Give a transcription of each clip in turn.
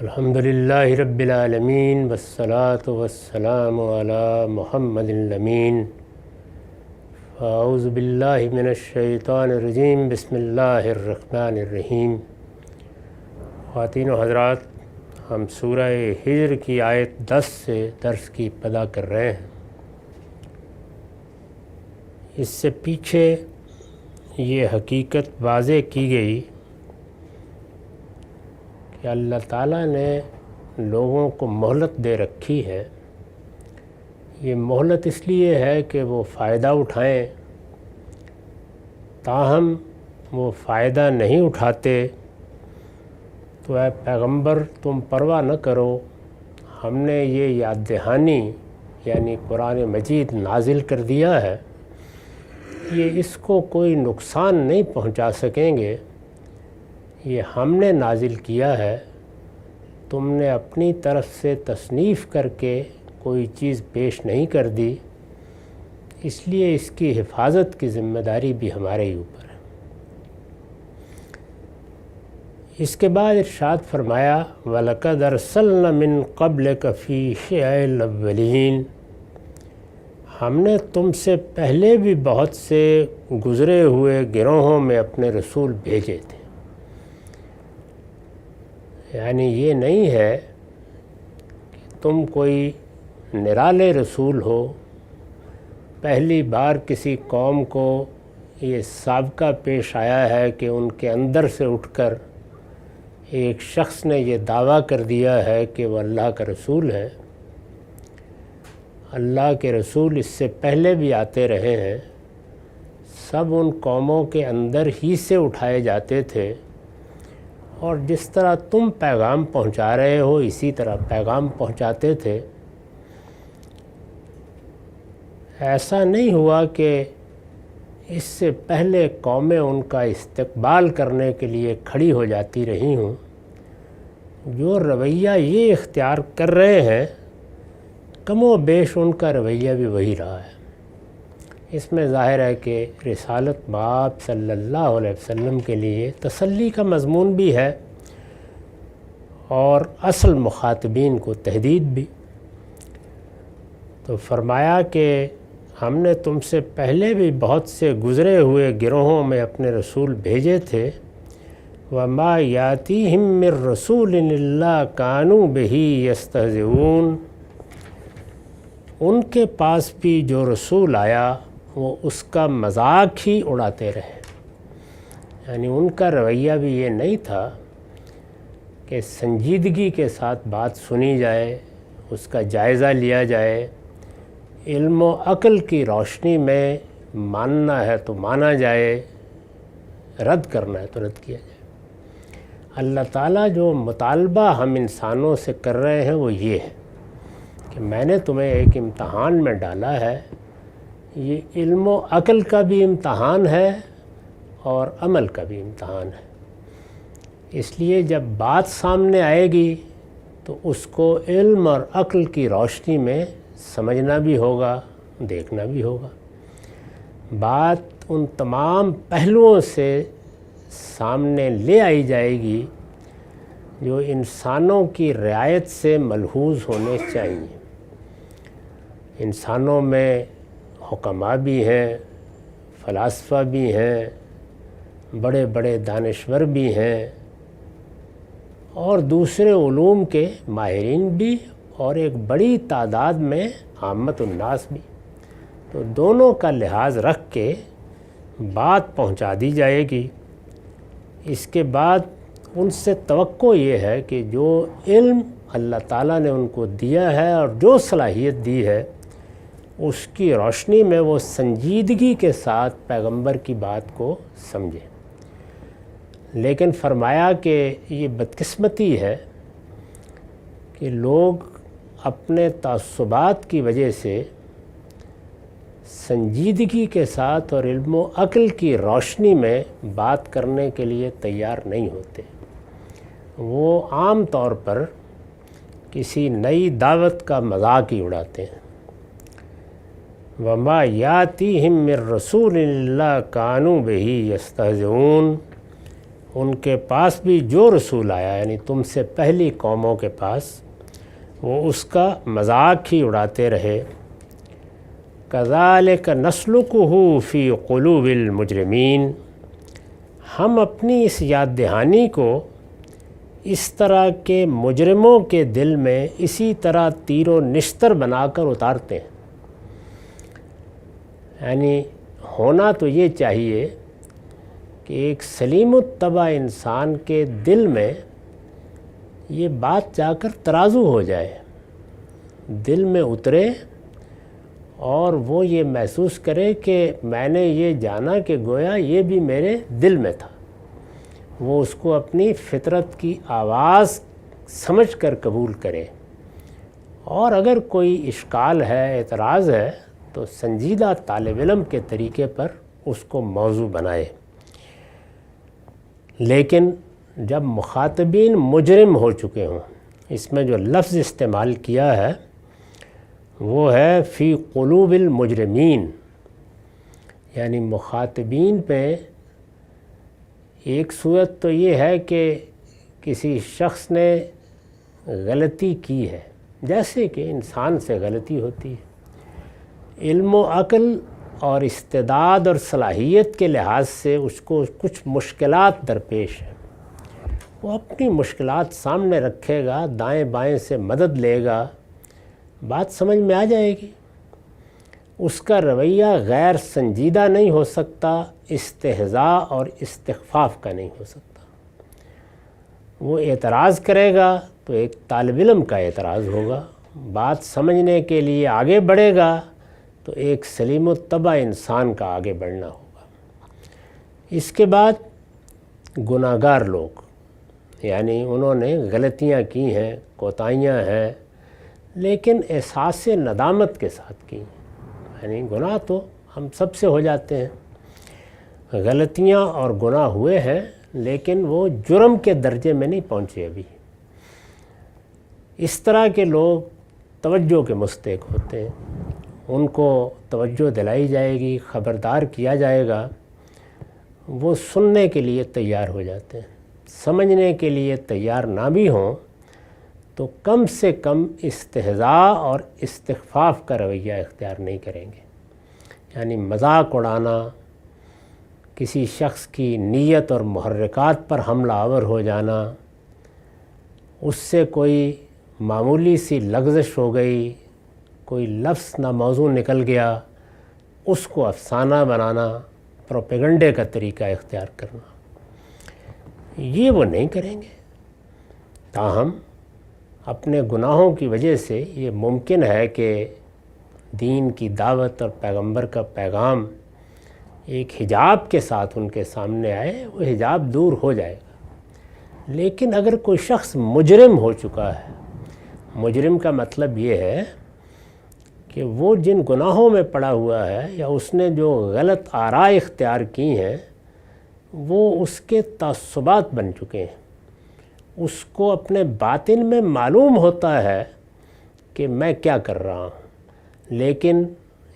الحمدللہ رب العالمین والصلاة والسلام علی محمد الامین اعوذ باللہ من الشیطان الرجیم بسم اللہ الرحمن الرحیم۔ خواتین و حضرات، ہم سورہ ہجر کی آیت 10 سے درس کی ابتدا کر رہے ہیں۔ اس سے پیچھے یہ حقیقت واضح کی گئی کہ اللہ تعالیٰ نے لوگوں کو مہلت دے رکھی ہے۔ یہ مہلت اس لیے ہے کہ وہ فائدہ اٹھائیں، تاہم وہ فائدہ نہیں اٹھاتے تو اے پیغمبر تم پرواہ نہ کرو، ہم نے یہ یاد دہانی یعنی قرآن مجید نازل کر دیا ہے، یہ اس کو کوئی نقصان نہیں پہنچا سکیں گے، یہ ہم نے نازل کیا ہے، تم نے اپنی طرف سے تصنیف کر کے کوئی چیز پیش نہیں کر دی، اس لیے اس کی حفاظت کی ذمہ داری بھی ہمارے ہی اوپر ہے۔ اس کے بعد ارشاد فرمایا وَلَقَدْ أَرْسَلْنَا مِن قَبْلِكَ فِي شِيَعِ الْأَوَّلِينَ، ہم نے تم سے پہلے بھی بہت سے گزرے ہوئے گروہوں میں اپنے رسول بھیجے تھے۔ یعنی یہ نہیں ہے کہ تم کوئی نرالے رسول ہو، پہلی بار کسی قوم کو یہ سابقہ پیش آیا ہے کہ ان کے اندر سے اٹھ کر ایک شخص نے یہ دعویٰ کر دیا ہے کہ وہ اللہ کا رسول ہے۔ اللہ کے رسول اس سے پہلے بھی آتے رہے ہیں، سب ان قوموں کے اندر ہی سے اٹھائے جاتے تھے، اور جس طرح تم پیغام پہنچا رہے ہو اسی طرح پیغام پہنچاتے تھے۔ ایسا نہیں ہوا کہ اس سے پہلے قومیں ان کا استقبال کرنے کے لیے کھڑی ہو جاتی رہی ہوں، جو رویہ یہ اختیار کر رہے ہیں کم و بیش ان کا رویہ بھی وہی رہا ہے۔ اس میں ظاہر ہے کہ رسالت باب صلی اللہ علیہ وسلم کے لیے تسلی کا مضمون بھی ہے اور اصل مخاطبین کو تہدید بھی۔ تو فرمایا کہ ہم نے تم سے پہلے بھی بہت سے گزرے ہوئے گروہوں میں اپنے رسول بھیجے تھے، وَمَا يَأْتِيهِم مِّن رَّسُولٍ إِلَّا كَانُوا بِهِ يَسْتَهْزِئُونَ، ان کے پاس بھی جو رسول آیا وہ اس کا مذاق ہی اڑاتے رہے۔ یعنی ان کا رویہ بھی یہ نہیں تھا کہ سنجیدگی کے ساتھ بات سنی جائے، اس کا جائزہ لیا جائے، علم و عقل کی روشنی میں ماننا ہے تو مانا جائے، رد کرنا ہے تو رد کیا جائے۔ اللہ تعالیٰ جو مطالبہ ہم انسانوں سے کر رہے ہیں وہ یہ ہے کہ میں نے تمہیں ایک امتحان میں ڈالا ہے، یہ علم و عقل کا بھی امتحان ہے اور عمل کا بھی امتحان ہے۔ اس لیے جب بات سامنے آئے گی تو اس کو علم اور عقل کی روشنی میں سمجھنا بھی ہوگا، دیکھنا بھی ہوگا۔ بات ان تمام پہلوؤں سے سامنے لے آئی جائے گی جو انسانوں کی رعایت سے ملحوظ ہونے چاہیے۔ انسانوں میں حکماء بھی ہیں، فلاسفہ بھی ہیں، بڑے بڑے دانشور بھی ہیں، اور دوسرے علوم کے ماہرین بھی، اور ایک بڑی تعداد میں عامت الناس بھی۔ تو دونوں کا لحاظ رکھ کے بات پہنچا دی جائے گی۔ اس کے بعد ان سے توقع یہ ہے کہ جو علم اللہ تعالیٰ نے ان کو دیا ہے اور جو صلاحیت دی ہے اس کی روشنی میں وہ سنجیدگی کے ساتھ پیغمبر کی بات کو سمجھیں۔ لیکن فرمایا کہ یہ بدقسمتی ہے کہ لوگ اپنے تعصبات کی وجہ سے سنجیدگی کے ساتھ اور علم و عقل کی روشنی میں بات کرنے کے لیے تیار نہیں ہوتے۔ وہ عام طور پر کسی نئی دعوت کا مذاق ہی اڑاتے ہیں۔ وَمَا يَأْتِيهِم مِّن رَّسُولٍ إِلَّا كَانُوا بِهِ يَسْتَهْزِئُونَ، ان کے پاس بھی جو رسول آیا یعنی تم سے پہلی قوموں کے پاس وہ اس کا مذاق ہی اڑاتے رہے۔ کذالک نسلکہ فی قلوب المجرمین، ہم اپنی اس یاد دہانی کو اس طرح کے مجرموں کے دل میں اسی طرح تیر و نشتر بنا کر اتارتے ہیں۔ یعنی ہونا تو یہ چاہیے کہ ایک سلیم الطبع انسان کے دل میں یہ بات جا کر ترازو ہو جائے، دل میں اترے اور وہ یہ محسوس کرے کہ میں نے یہ جانا کہ گویا یہ بھی میرے دل میں تھا، وہ اس کو اپنی فطرت کی آواز سمجھ کر قبول کرے، اور اگر کوئی اشکال ہے، اعتراض ہے، تو سنجیدہ طالب علم کے طریقے پر اس کو موضوع بنائے۔ لیکن جب مخاطبین مجرم ہو چکے ہوں، اس میں جو لفظ استعمال کیا ہے وہ ہے فی قلوب المجرمین، یعنی مخاطبین پہ ایک صورت تو یہ ہے کہ کسی شخص نے غلطی کی ہے، جیسے کہ انسان سے غلطی ہوتی ہے، علم و عقل اور استعداد اور صلاحیت کے لحاظ سے اس کو کچھ مشکلات درپیش ہیں، وہ اپنی مشکلات سامنے رکھے گا، دائیں بائیں سے مدد لے گا، بات سمجھ میں آ جائے گی، اس کا رویہ غیر سنجیدہ نہیں ہو سکتا، استہزاء اور استخفاف کا نہیں ہو سکتا۔ وہ اعتراض کرے گا تو ایک طالب علم کا اعتراض ہوگا، بات سمجھنے کے لیے آگے بڑھے گا تو ایک سلیم الطبع انسان کا آگے بڑھنا ہوگا۔ اس کے بعد گناہ گار لوگ، یعنی انہوں نے غلطیاں کی ہیں، کوتاہیاں ہیں، لیکن احساس ندامت کے ساتھ کی، یعنی گناہ تو ہم سب سے ہو جاتے ہیں، غلطیاں اور گناہ ہوئے ہیں لیکن وہ جرم کے درجے میں نہیں پہنچے ابھی۔ اس طرح کے لوگ توجہ کے مستحق ہوتے ہیں، ان کو توجہ دلائی جائے گی، خبردار کیا جائے گا، وہ سننے کے لیے تیار ہو جاتے ہیں، سمجھنے کے لیے تیار نہ بھی ہوں تو کم سے کم استہزاء اور استخفاف کا رویہ اختیار نہیں کریں گے، یعنی مذاق اڑانا، کسی شخص کی نیت اور محرکات پر حملہ آور ہو جانا، اس سے کوئی معمولی سی لغزش ہو گئی، کوئی لفظ ناموزوں نکل گیا، اس کو افسانہ بنانا، پروپیگنڈے کا طریقہ اختیار کرنا، یہ وہ نہیں کریں گے۔ تاہم اپنے گناہوں کی وجہ سے یہ ممکن ہے کہ دین کی دعوت اور پیغمبر کا پیغام ایک حجاب کے ساتھ ان کے سامنے آئے، وہ حجاب دور ہو جائے گا۔ لیکن اگر کوئی شخص مجرم ہو چکا ہے، مجرم کا مطلب یہ ہے کہ وہ جن گناہوں میں پڑا ہوا ہے یا اس نے جو غلط آراء اختیار کی ہیں وہ اس کے تعصبات بن چکے ہیں، اس کو اپنے باطن میں معلوم ہوتا ہے کہ میں کیا کر رہا ہوں، لیکن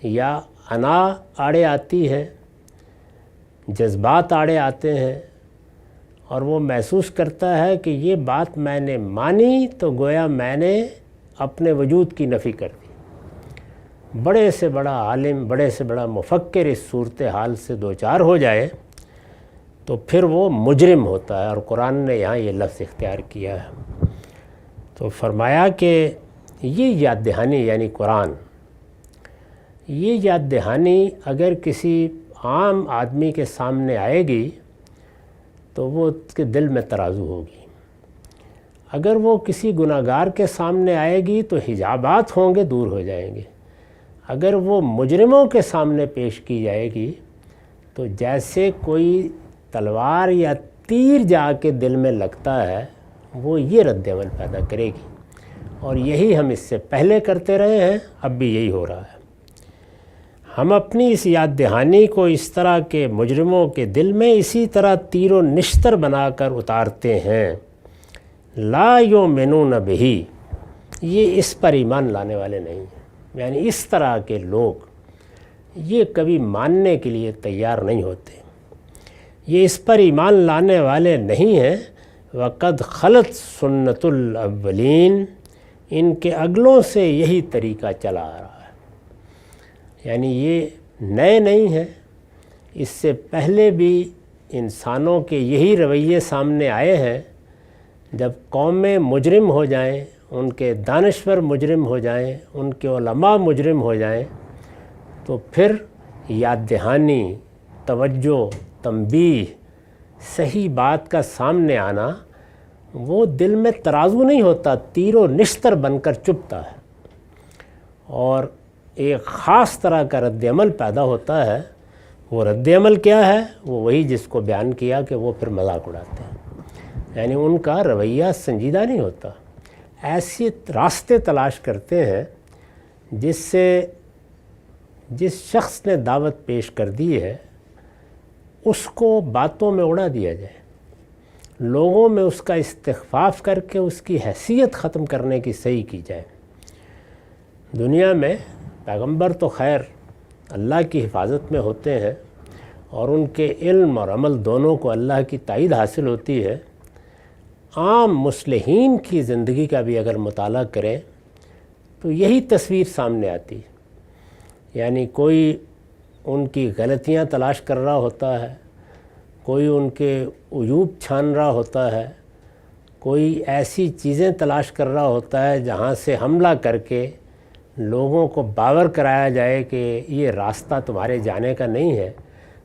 یا انا آڑے آتی ہے، جذبات آڑے آتے ہیں، اور وہ محسوس کرتا ہے کہ یہ بات میں نے مانی تو گویا میں نے اپنے وجود کی نفی کر دی۔ بڑے سے بڑا عالم، بڑے سے بڑا مفکر اس صورتحال سے دوچار ہو جائے تو پھر وہ مجرم ہوتا ہے، اور قرآن نے یہاں یہ لفظ اختیار کیا ہے۔ تو فرمایا کہ یہ یاد دہانی یعنی قرآن، یہ یاد دہانی اگر کسی عام آدمی کے سامنے آئے گی تو وہ اس کے دل میں ترازو ہوگی، اگر وہ کسی گناہ گار کے سامنے آئے گی تو حجابات ہوں گے، دور ہو جائیں گے، اگر وہ مجرموں کے سامنے پیش کی جائے گی تو جیسے کوئی تلوار یا تیر جا کے دل میں لگتا ہے وہ یہ رد عمل پیدا کرے گی، اور یہی ہم اس سے پہلے کرتے رہے ہیں، اب بھی یہی ہو رہا ہے۔ ہم اپنی اس یاد دہانی کو اس طرح کے مجرموں کے دل میں اسی طرح تیر و نشتر بنا کر اتارتے ہیں۔ لا یؤمنون بہ، یہ اس پر ایمان لانے والے نہیں ہیں، یعنی اس طرح کے لوگ یہ کبھی ماننے کے لیے تیار نہیں ہوتے۔ یہ اس پر ایمان لانے والے نہیں ہیں۔ وقد خلط سنت الاولین، ان کے اگلوں سے یہی طریقہ چلا آ رہا ہے، یعنی یہ نئے نہیں ہیں، اس سے پہلے بھی انسانوں کے یہی رویے سامنے آئے ہیں۔ جب قومیں مجرم ہو جائیں، ان کے دانشور مجرم ہو جائیں، ان کے علماء مجرم ہو جائیں، تو پھر یاد دہانی، توجہ، تنبیہ، صحیح بات کا سامنے آنا، وہ دل میں ترازو نہیں ہوتا، تیر و نشتر بن کر چبھتا ہے، اور ایک خاص طرح کا رد عمل پیدا ہوتا ہے۔ وہ رد عمل کیا ہے؟ وہ وہی جس کو بیان کیا کہ وہ پھر مذاق اڑاتے ہیں، یعنی ان کا رویہ سنجیدہ نہیں ہوتا، ایسے راستے تلاش کرتے ہیں جس سے جس شخص نے دعوت پیش کر دی ہے اس کو باتوں میں اڑا دیا جائے، لوگوں میں اس کا استخفاف کر کے اس کی حیثیت ختم کرنے کی صحیح کی جائے۔ دنیا میں پیغمبر تو خیر اللہ کی حفاظت میں ہوتے ہیں، اور ان کے علم اور عمل دونوں کو اللہ کی تائید حاصل ہوتی ہے۔ عام مصلحین کی زندگی کا بھی اگر مطالعہ کریں تو یہی تصویر سامنے آتی ہے، یعنی کوئی ان کی غلطیاں تلاش کر رہا ہوتا ہے، کوئی ان کے عیوب چھان رہا ہوتا ہے، کوئی ایسی چیزیں تلاش کر رہا ہوتا ہے جہاں سے حملہ کر کے لوگوں کو باور کرایا جائے کہ یہ راستہ تمہارے جانے کا نہیں ہے۔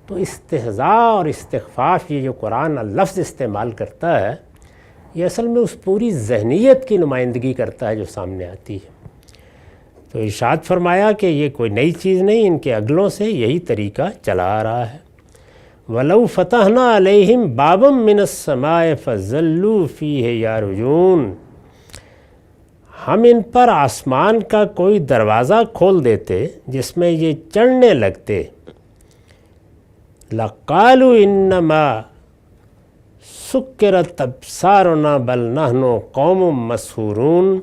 تو استہزاء اور استخفاف، یہ جو قرآن لفظ استعمال کرتا ہے، یہ اصل میں اس پوری ذہنیت کی نمائندگی کرتا ہے جو سامنے آتی ہے۔ تو ارشاد فرمایا کہ یہ کوئی نئی چیز نہیں، ان کے اگلوں سے یہی طریقہ چلا آ رہا ہے۔ وَلَوْ فَتَحْنَا عَلَيْهِمْ بَابًا مِّنَ السَّمَاءِ فَظَلُّوا فِيهِ يَعْرُجُونَ، ہم ان پر آسمان کا کوئی دروازہ کھول دیتے جس میں یہ چڑھنے لگتے، لَقَالُوا إِنَّمَا سُكِّرَتْ أَبْصَارُنَا بَلْ نَحْنُ قَوْمٌ مَّسْحُورُونَ،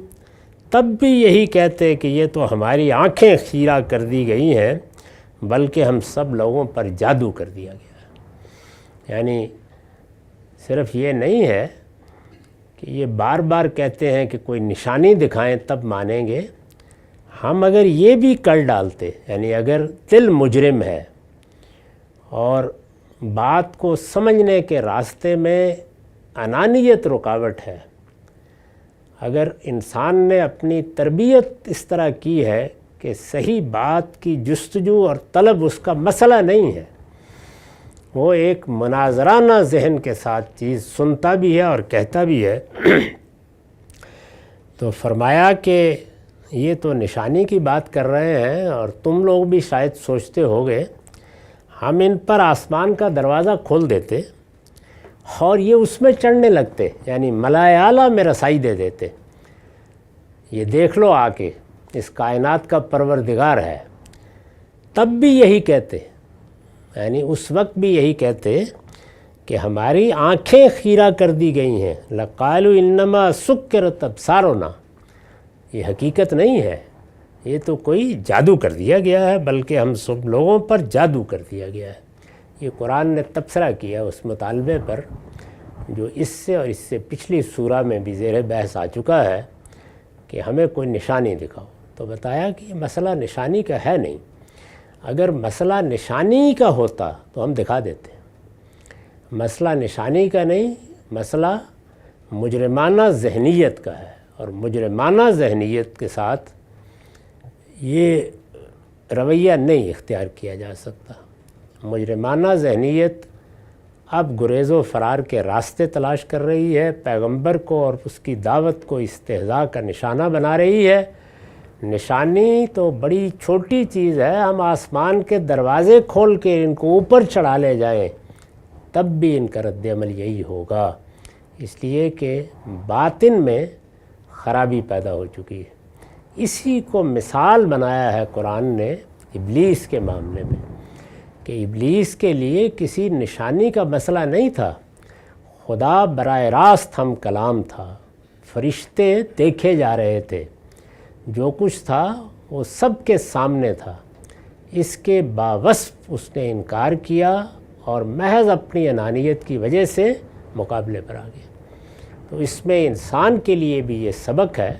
تب بھی یہی کہتے کہ یہ تو ہماری آنکھیں خیرہ کر دی گئی ہیں، بلکہ ہم سب لوگوں پر جادو کر دیا گیا ہے۔ یعنی صرف یہ نہیں ہے کہ یہ بار بار کہتے ہیں کہ کوئی نشانی دکھائیں تب مانیں گے، ہم اگر یہ بھی کر ڈالتے، یعنی اگر دل مجرم ہے اور بات کو سمجھنے کے راستے میں انانیت رکاوٹ ہے، اگر انسان نے اپنی تربیت اس طرح کی ہے کہ صحیح بات کی جستجو اور طلب اس کا مسئلہ نہیں ہے، وہ ایک مناظرانہ ذہن کے ساتھ چیز سنتا بھی ہے اور کہتا بھی ہے، تو فرمایا کہ یہ تو نشانی کی بات کر رہے ہیں، اور تم لوگ بھی شاید سوچتے ہوگے ہم ان پر آسمان کا دروازہ کھول دیتے اور یہ اس میں چڑھنے لگتے، یعنی ملائے اعلیٰ میں رسائی دے دیتے، یہ دیکھ لو آ کے اس کائنات کا پروردگار ہے، تب بھی یہی کہتے، یعنی اس وقت بھی یہی کہتے کہ ہماری آنکھیں خیرہ کر دی گئی ہیں، لَقَالُوا إِنَّمَا سُكِّرَتْ أَبْصَارُنَا، یہ حقیقت نہیں ہے، یہ تو کوئی جادو کر دیا گیا ہے، بلکہ ہم سب لوگوں پر جادو کر دیا گیا ہے۔ یہ قرآن نے تبصرہ کیا اس مطالبے پر جو اس سے اور اس سے پچھلی سورہ میں بھی زیر بحث آ چکا ہے کہ ہمیں کوئی نشانی دکھاؤ، تو بتایا کہ یہ مسئلہ نشانی کا ہے نہیں، اگر مسئلہ نشانی کا ہوتا تو ہم دکھا دیتے، مسئلہ نشانی کا نہیں، مسئلہ مجرمانہ ذہنیت کا ہے، اور مجرمانہ ذہنیت کے ساتھ یہ رویہ نہیں اختیار کیا جا سکتا۔ مجرمانہ ذہنیت اب گریز و فرار کے راستے تلاش کر رہی ہے، پیغمبر کو اور اس کی دعوت کو استہزاء کا نشانہ بنا رہی ہے۔ نشانی تو بڑی چھوٹی چیز ہے، ہم آسمان کے دروازے کھول کے ان کو اوپر چڑھا لے جائیں تب بھی ان کا رد عمل یہی ہوگا، اس لیے کہ باطن میں خرابی پیدا ہو چکی ہے۔ اسی کو مثال بنایا ہے قرآن نے ابلیس کے معاملے میں، کہ ابلیس کے لیے کسی نشانی کا مسئلہ نہیں تھا، خدا براہ راست ہم کلام تھا، فرشتے دیکھے جا رہے تھے، جو کچھ تھا وہ سب کے سامنے تھا، اس کے باوصف اس نے انکار کیا، اور محض اپنی انانیت کی وجہ سے مقابلے پر آ گیا۔ تو اس میں انسان کے لیے بھی یہ سبق ہے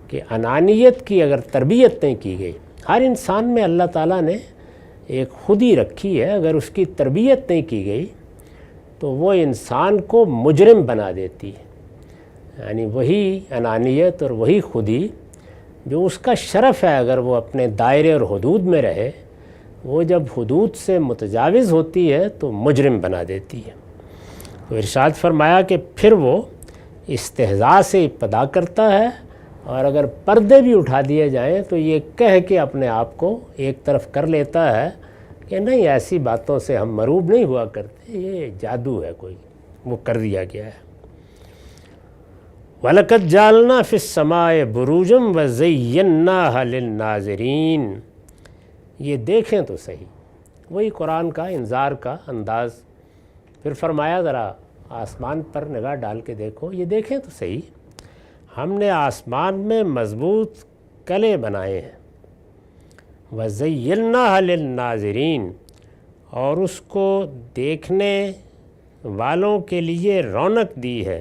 کہ انانیت کی اگر تربیت نہیں کی گئی، ہر انسان میں اللہ تعالیٰ نے ایک خودی رکھی ہے، اگر اس کی تربیت نہیں کی گئی تو وہ انسان کو مجرم بنا دیتی ہے۔ یعنی وہی انانیت اور وہی خودی جو اس کا شرف ہے، اگر وہ اپنے دائرے اور حدود میں رہے، وہ جب حدود سے متجاوز ہوتی ہے تو مجرم بنا دیتی ہے۔ تو ارشاد فرمایا کہ پھر وہ استہزاء سے ابتدا کرتا ہے، اور اگر پردے بھی اٹھا دیے جائیں تو یہ کہہ کے اپنے آپ کو ایک طرف کر لیتا ہے کہ نہیں، ایسی باتوں سے ہم مروب نہیں ہوا کرتے، یہ جادو ہے کوئی، وہ کر دیا گیا ہے۔ وَلَقَدْ جَعَلْنَا فِي السَّمَاءِ بُرُوجًا وَزَيَّنَّاهَا لِلنَّاظِرِينَ۔ یہ دیکھیں تو صحیح، وہی قرآن کا انذار کا انداز۔ پھر فرمایا ذرا آسمان پر نگاہ ڈال کے دیکھو، یہ دیکھیں تو صحیح، ہم نے آسمان میں مضبوط قلعے بنائے ہیں، وَزَيَّنَّاهَا لِلنَّاظِرِينَ، اور اس کو دیکھنے والوں کے لیے رونق دی ہے،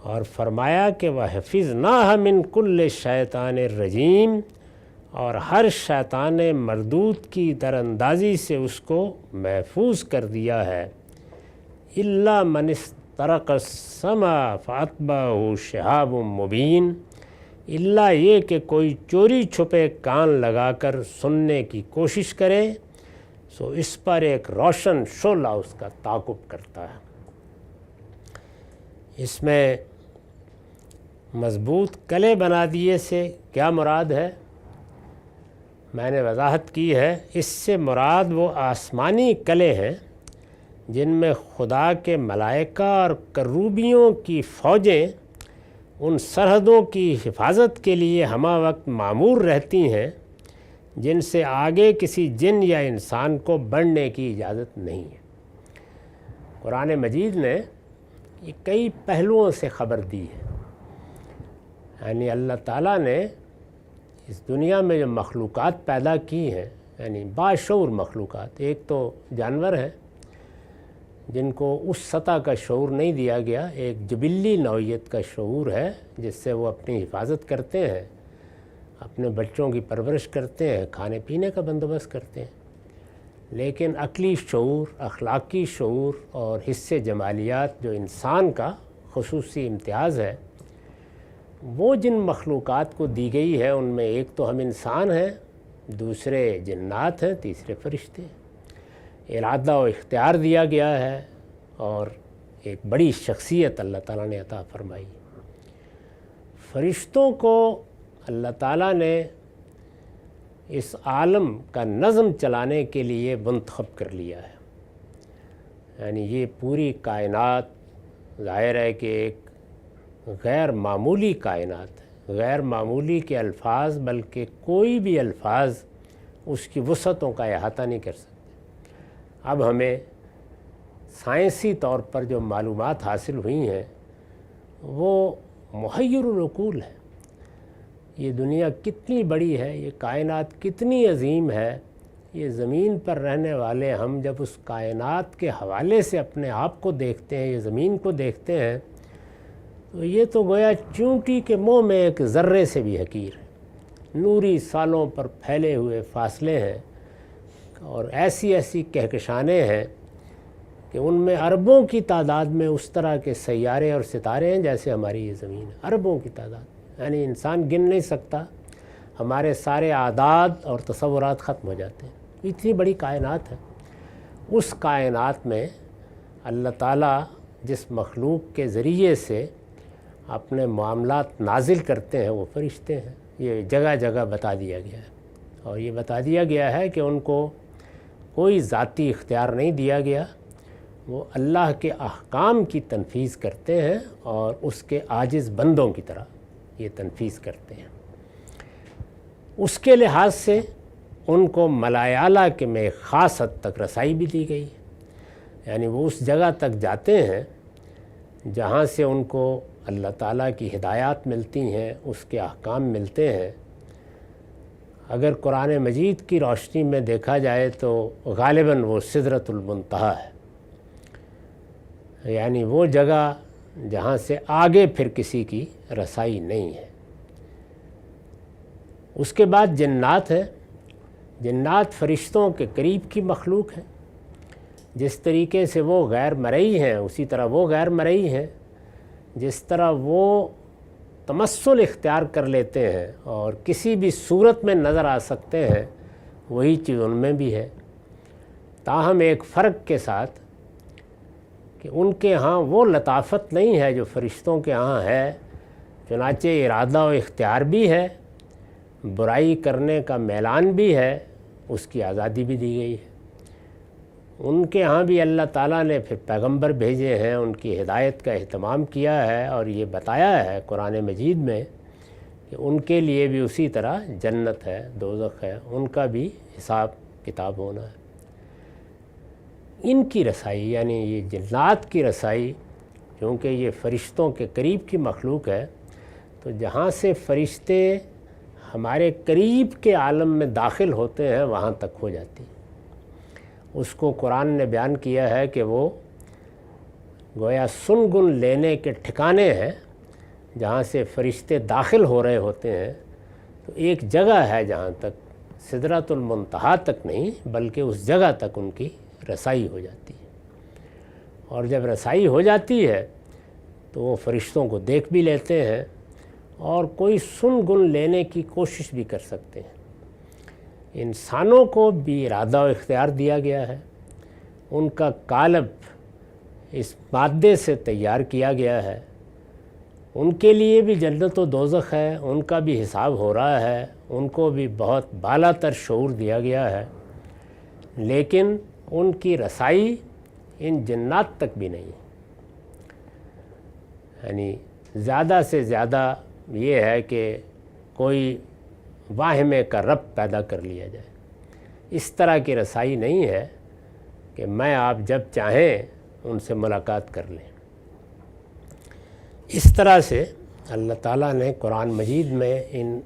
اور فرمایا کہ وَحَفِظْنَاهَا مِنْ كُلِّ شَيْطَانٍ رَجِيمٍ، اور ہر شیطان مردود کی در اندازی سے اس کو محفوظ کر دیا ہے۔ إِلَّا مَنِ اسْتَرَقَ السَّمْعَ فَأَتْبَعَهُ شِهَابٌ مُّبِينٌ، الا یہ کہ کوئی چوری چھپے کان لگا کر سننے کی کوشش کرے، سو اس پر ایک روشن شعلہ اس کا تعاقب کرتا ہے۔ اس میں مضبوط قلعے بنا دیے سے کیا مراد ہے؟ میں نے وضاحت کی ہے، اس سے مراد وہ آسمانی قلعے ہیں جن میں خدا کے ملائکہ اور کروبیوں کی فوجیں ان سرحدوں کی حفاظت کے لیے ہمہ وقت مامور رہتی ہیں، جن سے آگے کسی جن یا انسان کو بڑھنے کی اجازت نہیں ہے۔ قرآن مجید نے یہ کئی پہلوؤں سے خبر دی ہے، یعنی اللہ تعالیٰ نے اس دنیا میں جو مخلوقات پیدا کی ہیں، یعنی باشعور مخلوقات، ایک تو جانور ہیں جن کو اس سطح کا شعور نہیں دیا گیا، ایک جبلی نوعیت کا شعور ہے جس سے وہ اپنی حفاظت کرتے ہیں، اپنے بچوں کی پرورش کرتے ہیں، کھانے پینے کا بندوبست کرتے ہیں۔ لیکن عقلی شعور، اخلاقی شعور اور حس جمالیات جو انسان کا خصوصی امتیاز ہے، وہ جن مخلوقات کو دی گئی ہے ان میں ایک تو ہم انسان ہیں، دوسرے جنات ہیں، تیسرے فرشتے ہیں۔ ارادہ و اختیار دیا گیا ہے اور ایک بڑی شخصیت اللہ تعالیٰ نے عطا فرمائی۔ فرشتوں کو اللہ تعالیٰ نے اس عالم کا نظم چلانے کے لیے منتخب کر لیا ہے، یعنی یہ پوری کائنات ظاہر ہے کہ ایک غیر معمولی کائنات ہے، غیر معمولی کے الفاظ بلکہ کوئی بھی الفاظ اس کی وسعتوں کا احاطہ نہیں کر سکتے۔ اب ہمیں سائنسی طور پر جو معلومات حاصل ہوئی ہیں وہ محیر العقول ہے۔ یہ دنیا کتنی بڑی ہے، یہ کائنات کتنی عظیم ہے، یہ زمین پر رہنے والے ہم جب اس کائنات کے حوالے سے اپنے آپ کو دیکھتے ہیں، یہ زمین کو دیکھتے ہیں، تو یہ تو گویا چونٹی کے منہ میں ایک ذرے سے بھی حقیر ہے۔ نوری سالوں پر پھیلے ہوئے فاصلے ہیں اور ایسی ایسی کہکشانیں ہیں کہ ان میں اربوں کی تعداد میں اس طرح کے سیارے اور ستارے ہیں جیسے ہماری یہ زمین ہے، اربوں کی تعداد، یعنی انسان گن نہیں سکتا، ہمارے سارے اعداد اور تصورات ختم ہو جاتے ہیں۔ اتنی بڑی کائنات ہے، اس کائنات میں اللہ تعالیٰ جس مخلوق کے ذریعے سے اپنے معاملات نازل کرتے ہیں وہ فرشتے ہیں۔ یہ جگہ جگہ بتا دیا گیا ہے، اور یہ بتا دیا گیا ہے کہ ان کو کوئی ذاتی اختیار نہیں دیا گیا، وہ اللہ کے احکام کی تنفیذ کرتے ہیں اور اس کے عاجز بندوں کی طرح یہ تنفیذ کرتے ہیں۔ اس کے لحاظ سے ان کو ملائے اعلیٰ کے میں خاص حد تک رسائی بھی دی گئی ہے، یعنی وہ اس جگہ تک جاتے ہیں جہاں سے ان کو اللہ تعالیٰ کی ہدایات ملتی ہیں، اس کے احکام ملتے ہیں۔ اگر قرآن مجید کی روشنی میں دیکھا جائے تو غالباً وہ سدرۃ المنتہا ہے، یعنی وہ جگہ جہاں سے آگے پھر کسی کی رسائی نہیں ہے۔ اس کے بعد جنات ہیں۔ جنات فرشتوں کے قریب کی مخلوق ہیں، جس طریقے سے وہ غیر مرئی ہیں اسی طرح وہ غیر مرئی ہیں، جس طرح وہ تمثل اختیار کر لیتے ہیں اور کسی بھی صورت میں نظر آ سکتے ہیں، وہی چیز ان میں بھی ہے، تاہم ایک فرق کے ساتھ کہ ان کے ہاں وہ لطافت نہیں ہے جو فرشتوں کے ہاں ہے، چنانچہ ارادہ و اختیار بھی ہے، برائی کرنے کا میلان بھی ہے، اس کی آزادی بھی دی گئی ہے۔ ان کے ہاں بھی اللہ تعالیٰ نے پھر پیغمبر بھیجے ہیں، ان کی ہدایت کا اہتمام کیا ہے اور یہ بتایا ہے قرآن مجید میں کہ ان کے لیے بھی اسی طرح جنت ہے، دوزخ ہے، ان کا بھی حساب کتاب ہونا ہے۔ ان کی رسائی یعنی یہ جنات کی رسائی، کیونکہ یہ فرشتوں کے قریب کی مخلوق ہے، تو جہاں سے فرشتے ہمارے قریب کے عالم میں داخل ہوتے ہیں وہاں تک ہو جاتی۔ اس کو قرآن نے بیان کیا ہے کہ وہ گویا سنگن لینے کے ٹھکانے ہیں، جہاں سے فرشتے داخل ہو رہے ہوتے ہیں، تو ایک جگہ ہے جہاں تک سدرۃ المنتہا تک نہیں بلکہ اس جگہ تک ان کی رسائی ہو جاتی ہے، اور جب رسائی ہو جاتی ہے تو وہ فرشتوں کو دیکھ بھی لیتے ہیں اور کوئی سن گن لینے کی کوشش بھی کر سکتے ہیں۔ انسانوں کو بھی ارادہ و اختیار دیا گیا ہے، ان کا قالب اس مادے سے تیار کیا گیا ہے، ان کے لیے بھی جنت و دوزخ ہے، ان کا بھی حساب ہو رہا ہے، ان کو بھی بہت بالا تر شعور دیا گیا ہے، لیکن ان کی رسائی ان جنات تک بھی نہیں، یعنی زیادہ سے زیادہ یہ ہے کہ کوئی واہمے کا رب پیدا کر لیا جائے۔ اس طرح کی رسائی نہیں ہے کہ میں آپ جب چاہیں ان سے ملاقات کر لیں۔ اس طرح سے اللہ تعالیٰ نے قرآن مجید میں ان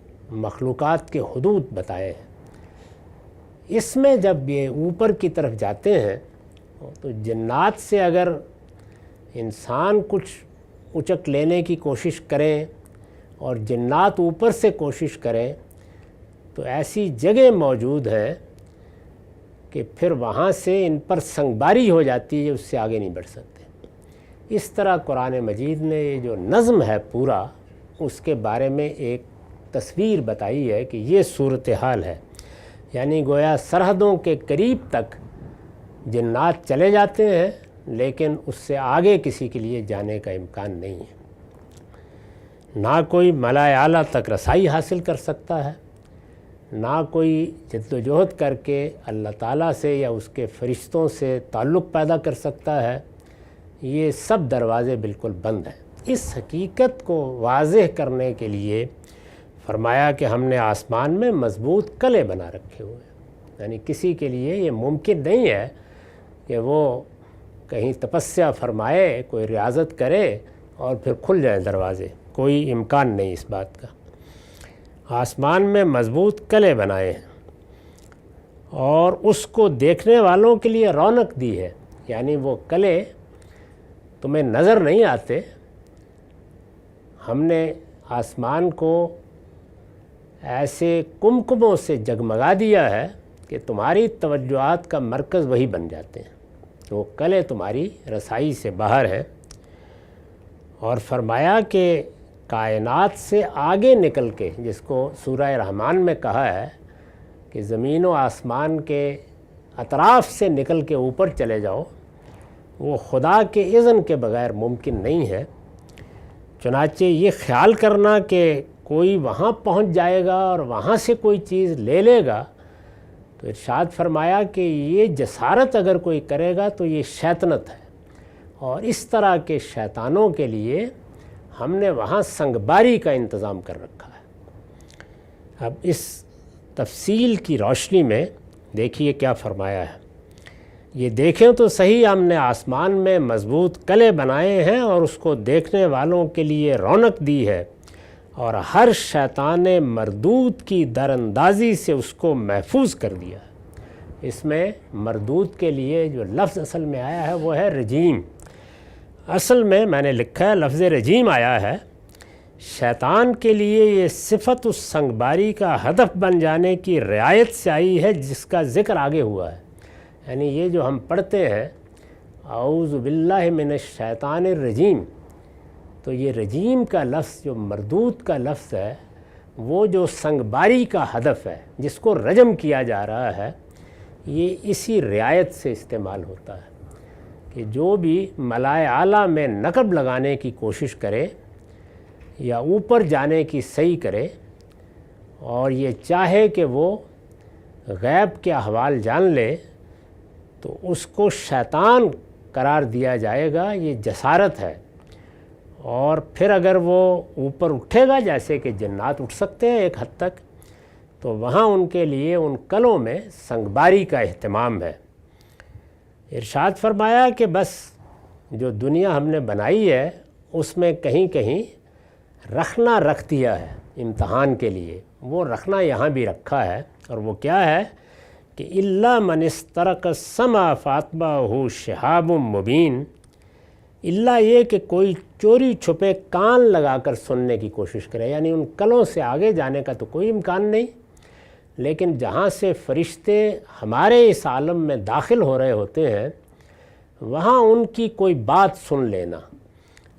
مخلوقات کے حدود بتائے ہیں۔ اس میں جب یہ اوپر کی طرف جاتے ہیں تو جنات سے اگر انسان کچھ اچک لینے کی کوشش کریں اور جنات اوپر سے کوشش کریں تو ایسی جگہ موجود ہے کہ پھر وہاں سے ان پر سنگباری ہو جاتی ہے، اس سے آگے نہیں بڑھ سکتے۔ اس طرح قرآن مجید نے یہ جو نظم ہے پورا، اس کے بارے میں ایک تصویر بتائی ہے کہ یہ صورتحال ہے، یعنی گویا سرحدوں کے قریب تک جنات چلے جاتے ہیں لیکن اس سے آگے کسی کے لیے جانے کا امکان نہیں ہے۔ نہ کوئی ملائے اعلیٰ تک رسائی حاصل کر سکتا ہے، نہ کوئی جد و جہد کر کے اللہ تعالیٰ سے یا اس کے فرشتوں سے تعلق پیدا کر سکتا ہے، یہ سب دروازے بالکل بند ہیں۔ اس حقیقت کو واضح کرنے کے لیے فرمایا کہ ہم نے آسمان میں مضبوط قلعے بنا رکھے ہوئے ہیں، یعنی کسی کے لیے یہ ممکن نہیں ہے کہ وہ کہیں تپسیا فرمائے، کوئی ریاضت کرے اور پھر کھل جائیں دروازے، کوئی امکان نہیں اس بات کا۔ آسمان میں مضبوط قلعے بنائے ہیں اور اس کو دیکھنے والوں کے لیے رونق دی ہے، یعنی وہ قلعے تمہیں نظر نہیں آتے، ہم نے آسمان کو ایسے کمکموں سے جگمگا دیا ہے کہ تمہاری توجہات کا مرکز وہی بن جاتے ہیں، تو وہ قلعے تمہاری رسائی سے باہر ہیں۔ اور فرمایا کہ کائنات سے آگے نکل کے، جس کو سورہ رحمان میں کہا ہے کہ زمین و آسمان کے اطراف سے نکل کے اوپر چلے جاؤ، وہ خدا کے اذن کے بغیر ممکن نہیں ہے۔ چنانچہ یہ خیال کرنا کہ کوئی وہاں پہنچ جائے گا اور وہاں سے کوئی چیز لے لے گا، تو ارشاد فرمایا کہ یہ جسارت اگر کوئی کرے گا تو یہ شیطنت ہے، اور اس طرح کے شیطانوں کے لیے ہم نے وہاں سنگباری کا انتظام کر رکھا ہے۔ اب اس تفصیل کی روشنی میں دیکھیے کیا فرمایا ہے۔ یہ دیکھیں تو صحیح، ہم نے آسمان میں مضبوط قلعے بنائے ہیں اور اس کو دیکھنے والوں کے لیے رونق دی ہے، اور ہر شیطان مردود کی دراندازی سے اس کو محفوظ کر دیا۔ اس میں مردود کے لیے جو لفظ اصل میں آیا ہے وہ ہے رجیم۔ اصل میں نے لکھا ہے لفظ رجیم آیا ہے، شیطان کے لیے یہ صفت اس سنگباری کا ہدف بن جانے کی رعایت سے آئی ہے جس کا ذکر آگے ہوا ہے۔ یعنی یہ جو ہم پڑھتے ہیں اعوذ باللہ من الشیطان الرجیم، تو یہ رجیم کا لفظ جو مردود کا لفظ ہے وہ جو سنگباری کا ہدف ہے جس کو رجم کیا جا رہا ہے، یہ اسی رعایت سے استعمال ہوتا ہے کہ جو بھی ملائے اعلیٰ میں نقب لگانے کی کوشش کرے یا اوپر جانے کی صحیح کرے اور یہ چاہے کہ وہ غیب کے احوال جان لے تو اس کو شیطان قرار دیا جائے گا، یہ جسارت ہے۔ اور پھر اگر وہ اوپر اٹھے گا جیسے کہ جنات اٹھ سکتے ہیں ایک حد تک، تو وہاں ان کے لیے ان کلوں میں سنگباری کا اہتمام ہے۔ ارشاد فرمایا کہ بس جو دنیا ہم نے بنائی ہے اس میں کہیں کہیں رکھنا رکھ دیا ہے امتحان کے لیے، وہ رکھنا یہاں بھی رکھا ہے، اور وہ کیا ہے کہ الا من استرق السمع فاتبعہ شہاب مبین، الا یہ کہ کوئی چوری چھپے کان لگا کر سننے کی کوشش کرے، یعنی ان کلوں سے آگے جانے کا تو کوئی امکان نہیں، لیکن جہاں سے فرشتے ہمارے اس عالم میں داخل ہو رہے ہوتے ہیں وہاں ان کی کوئی بات سن لینا،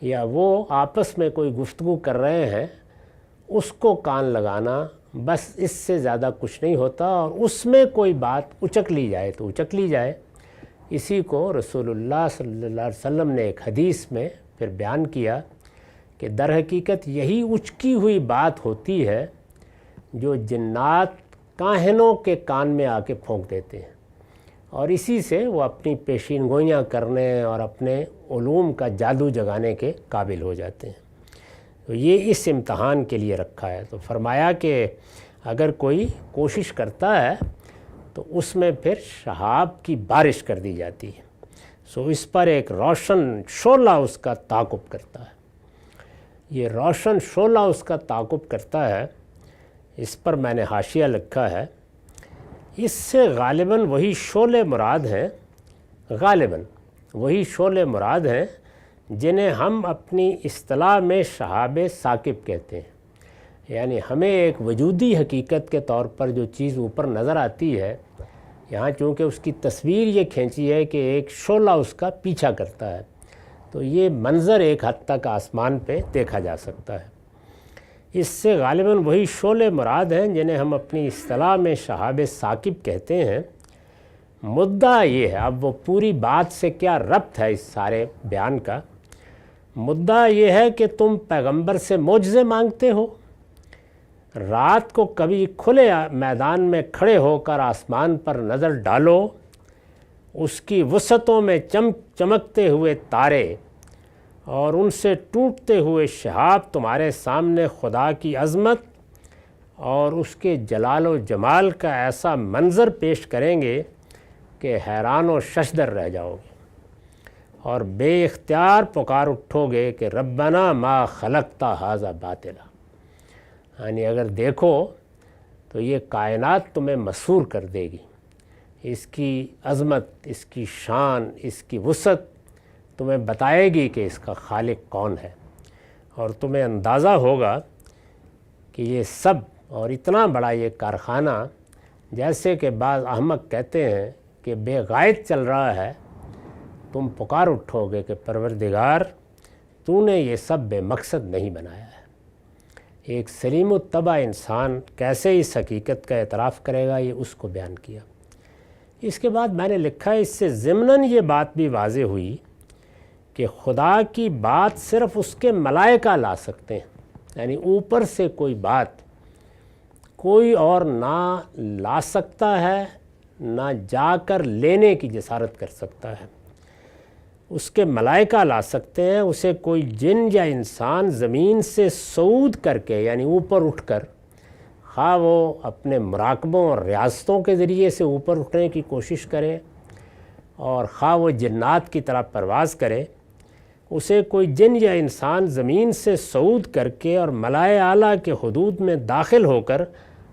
یا وہ آپس میں کوئی گفتگو کر رہے ہیں اس کو کان لگانا، بس اس سے زیادہ کچھ نہیں ہوتا، اور اس میں کوئی بات اچک لی جائے تو اچک لی جائے۔ اسی کو رسول اللہ صلی اللہ علیہ وسلم نے ایک حدیث میں پھر بیان کیا کہ در حقیقت یہی اچکی ہوئی بات ہوتی ہے جو جنات کاہنوں کے کان میں آ کے پھونک دیتے ہیں، اور اسی سے وہ اپنی پیشین گوئیاں کرنے اور اپنے علوم کا جادو جگانے کے قابل ہو جاتے ہیں۔ تو یہ اس امتحان کے لیے رکھا ہے۔ تو فرمایا کہ اگر کوئی کوشش کرتا ہے تو اس میں پھر شہاب کی بارش کر دی جاتی ہے، سو اس پر ایک روشن شعلہ اس کا تعاقب کرتا ہے۔ یہ روشن شعلہ اس کا تعاقب کرتا ہے، اس پر میں نے حاشیہ لکھا ہے، اس سے غالباً وہی شعلے مراد ہیں، غالباً وہی شعلے مراد ہیں جنہیں ہم اپنی اصطلاح میں شہاب ثاقب کہتے ہیں۔ یعنی ہمیں ایک وجودی حقیقت کے طور پر جو چیز اوپر نظر آتی ہے، یہاں چونکہ اس کی تصویر یہ کھینچی ہے کہ ایک شعلہ اس کا پیچھا کرتا ہے، تو یہ منظر ایک حد تک آسمان پہ دیکھا جا سکتا ہے۔ اس سے غالباً وہی شعلے مراد ہیں جنہیں ہم اپنی اصطلاح میں شہاب ثاقب کہتے ہیں۔ مدعا یہ ہے، اب وہ پوری بات سے کیا ربط ہے اس سارے بیان کا، مدعا یہ ہے کہ تم پیغمبر سے معجزے مانگتے ہو، رات کو کبھی کھلے میدان میں کھڑے ہو کر آسمان پر نظر ڈالو، اس کی وسعتوں میں چمکتے ہوئے تارے اور ان سے ٹوٹتے ہوئے شہاب تمہارے سامنے خدا کی عظمت اور اس کے جلال و جمال کا ایسا منظر پیش کریں گے کہ حیران و ششدر رہ جاؤ گے اور بے اختیار پکار اٹھو گے کہ ربنا ما خلقت ھذا باطلا۔ یعنی اگر دیکھو تو یہ کائنات تمہیں مسحور کر دے گی، اس کی عظمت، اس کی شان، اس کی وسعت تمہیں بتائے گی کہ اس کا خالق کون ہے، اور تمہیں اندازہ ہوگا کہ یہ سب اور اتنا بڑا یہ کارخانہ، جیسے کہ بعض احمق کہتے ہیں کہ بے غائط چل رہا ہے، تم پکار اٹھو گے کہ پروردگار تو نے یہ سب بے مقصد نہیں بنایا ہے۔ ایک سلیم الطبع انسان کیسے اس حقیقت کا اعتراف کرے گا، یہ اس کو بیان کیا۔ اس کے بعد میں نے لکھا ہے، اس سے ضمناً یہ بات بھی واضح ہوئی کہ خدا کی بات صرف اس کے ملائکہ لا سکتے ہیں، یعنی اوپر سے کوئی بات کوئی اور نہ لا سکتا ہے، نہ جا کر لینے کی جسارت کر سکتا ہے۔ اس کے ملائکہ لا سکتے ہیں، اسے کوئی جن یا انسان زمین سے صعود کر کے یعنی اوپر اٹھ کر، خواہ وہ اپنے مراقبوں اور ریاستوں کے ذریعے سے اوپر اٹھنے کی کوشش کرے اور خواہ وہ جنات کی طرح پرواز کرے، اسے کوئی جن یا انسان زمین سے صعود کر کے اور ملائے اعلیٰ کے حدود میں داخل ہو کر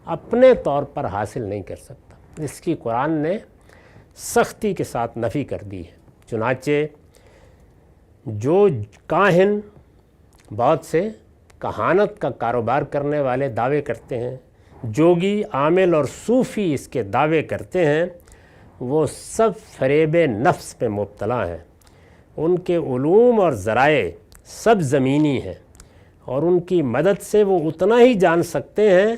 اپنے طور پر حاصل نہیں کر سکتا۔ اس کی قرآن نے سختی کے ساتھ نفی کر دی ہے۔ چنانچہ جو کاہن بہت سے کہانت کا کاروبار کرنے والے دعوے کرتے ہیں، جوگی، عامل اور صوفی اس کے دعوے کرتے ہیں، وہ سب فریب نفس پہ مبتلا ہیں۔ ان کے علوم اور ذرائع سب زمینی ہیں اور ان کی مدد سے وہ اتنا ہی جان سکتے ہیں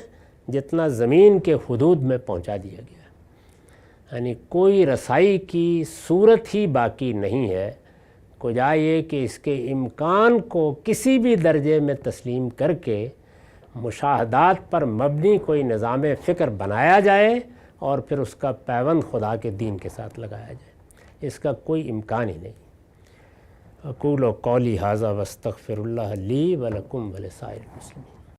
جتنا زمین کے حدود میں پہنچا دیا گیا ہے، یعنی کوئی رسائی کی صورت ہی باقی نہیں ہے۔ کجا یہ کہ اس کے امکان کو کسی بھی درجے میں تسلیم کر کے مشاہدات پر مبنی کوئی نظام فکر بنایا جائے اور پھر اس کا پیوند خدا کے دین کے ساتھ لگایا جائے، اس کا کوئی امکان ہی نہیں۔ اقول قولی ھذا واستغفر اللہ لی ولکم ولسائر المسلمین۔